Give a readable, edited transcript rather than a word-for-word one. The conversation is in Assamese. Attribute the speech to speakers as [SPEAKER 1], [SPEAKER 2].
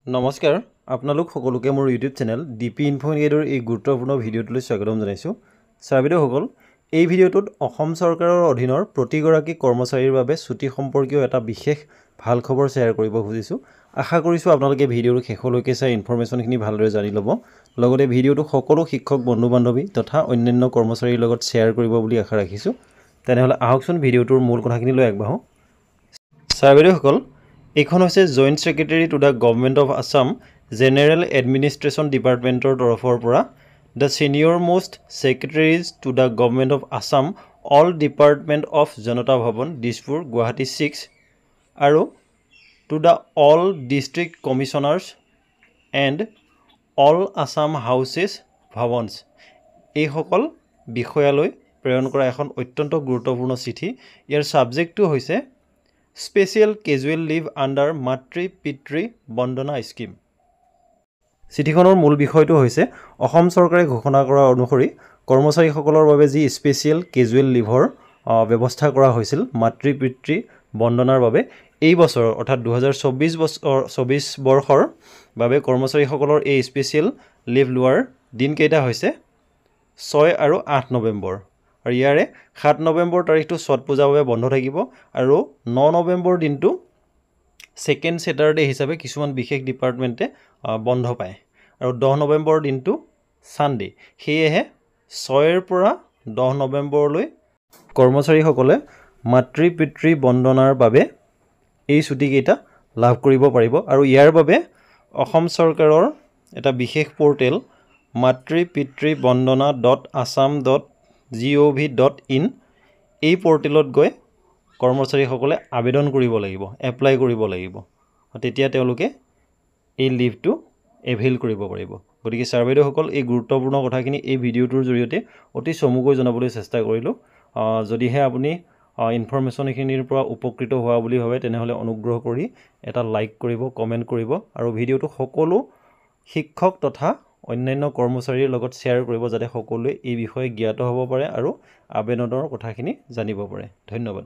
[SPEAKER 1] নমস্কাৰ আপোনালোক সকলোকে মোৰ ইউটিউব চেনেল ডিপি ইনফো ইণ্ডিয়াৰ এই গুৰুত্বপূৰ্ণ ভিডিঅ'টোলৈ স্বাগতম জনাইছোঁ। ছাৰবিদেউসকল, এই ভিডিঅ'টোত অসম চৰকাৰৰ অধীনৰ প্ৰতিগৰাকী কৰ্মচাৰীৰ বাবে ছুটি সম্পৰ্কীয় এটা বিশেষ ভাল খবৰ শ্বেয়াৰ কৰিব খুজিছোঁ। আশা কৰিছোঁ আপোনালোকে ভিডিঅ'টো শেষলৈকে চাই ইনফৰমেশ্যনখিনি ভালদৰে জানি ল'ব। লগতে ভিডিঅ'টো সকলো শিক্ষক বন্ধু বান্ধৱী তথা অন্যান্য কৰ্মচাৰীৰ লগত শ্বেয়াৰ কৰিব বুলি আশা ৰাখিছোঁ। তেনেহ'লে আহকচোন ভিডিঅ'টোৰ মূল কথাখিনি লৈ আগবাঢ়োঁ। ছাৰবিদেউসকল, এইখন হৈছে joint secretary to the government of Assam general administration ডিপাৰ্টমেণ্টৰ তৰফৰ পৰা the senior most secretaries to the government of Assam all department of Janata Bhawan Dispur Guwahati 6 আৰু to the all district commissioners and all Assam houses ভৱনছ, এইসকল বিষয়ালৈ প্ৰেৰণ কৰা এখন অত্যন্ত গুৰুত্বপূৰ্ণ চিঠি। ইয়াৰ ছাবজেক্টটো হৈছে স্পেচিয়েল কেজুৱেল লিভ আণ্ডাৰ মাতৃ পিতৃ বন্দনা স্কিম। চিঠিখনৰ মূল বিষয়টো হৈছে অসম চৰকাৰে ঘোষণা কৰা অনুসৰি কৰ্মচাৰীসকলৰ বাবে যি স্পেচিয়েল কেজুৱেল লিভৰ ব্যৱস্থা কৰা হৈছিল মাতৃ পিতৃ বন্দনাৰ বাবে, এই বছৰ অৰ্থাৎ 2024 বৰ্ষৰ বাবে কৰ্মচাৰীসকলৰ এই স্পেচিয়েল লিভ লোৱাৰ দিনকেইটা হৈছে 6 আৰু 8 নৱেম্বৰ। আৰু ইয়াৰে 7 নৱেম্বৰ তাৰিখটো ছট পূজাৰ বাবে বন্ধ থাকিব আৰু 9 নৱেম্বৰ দিনটো ছেকেণ্ড ছেটাৰডে হিচাপে কিছুমান বিশেষ ডিপাৰ্টমেণ্টে বন্ধ পায় আৰু 10 নৱেম্বৰ দিনটো ছানডে। সেয়েহে 6ৰ পৰা 10 নৱেম্বৰলৈ কৰ্মচাৰীসকলে মাতৃ পিতৃ বন্দনাৰ বাবে এই ছুটিকেইটা লাভ কৰিব পাৰিব। আৰু ইয়াৰ বাবে অসম চৰকাৰৰ এটা বিশেষ পৰ্টেল মাতৃ পিতৃ বন্দনা .assam.gov.in এই পৰ্টেলত গৈ কৰ্মচাৰীসকলে আবেদন কৰিব লাগিব, এপ্লাই কৰিব লাগিব। তেতিয়া তেওঁলোকে এই লিভটো এভেইল কৰিব পাৰিব। গতিকে ছাৰবিদেউসকল, এই গুৰুত্বপূৰ্ণ কথাখিনি এই ভিডিঅ'টোৰ জৰিয়তে অতি চমুকৈ জনাবলৈ চেষ্টা কৰিলোঁ। যদিহে আপুনি ইনফৰমেশ্যনখিনিৰ পৰা উপকৃত হোৱা বুলি ভাবে তেনেহ'লে অনুগ্ৰহ কৰি এটা লাইক কৰিব, কমেণ্ট কৰিব আৰু ভিডিঅ'টো সকলো শিক্ষক তথা অন্যান্য কৰ্মচাৰীৰ লগত শ্বেয়াৰ কৰিব যাতে সকলোৱে এই বিষয়ে জ্ঞাত হ'ব পাৰে আৰু আবেদনৰ কথাখিনি জানিব পাৰে। ধন্যবাদ।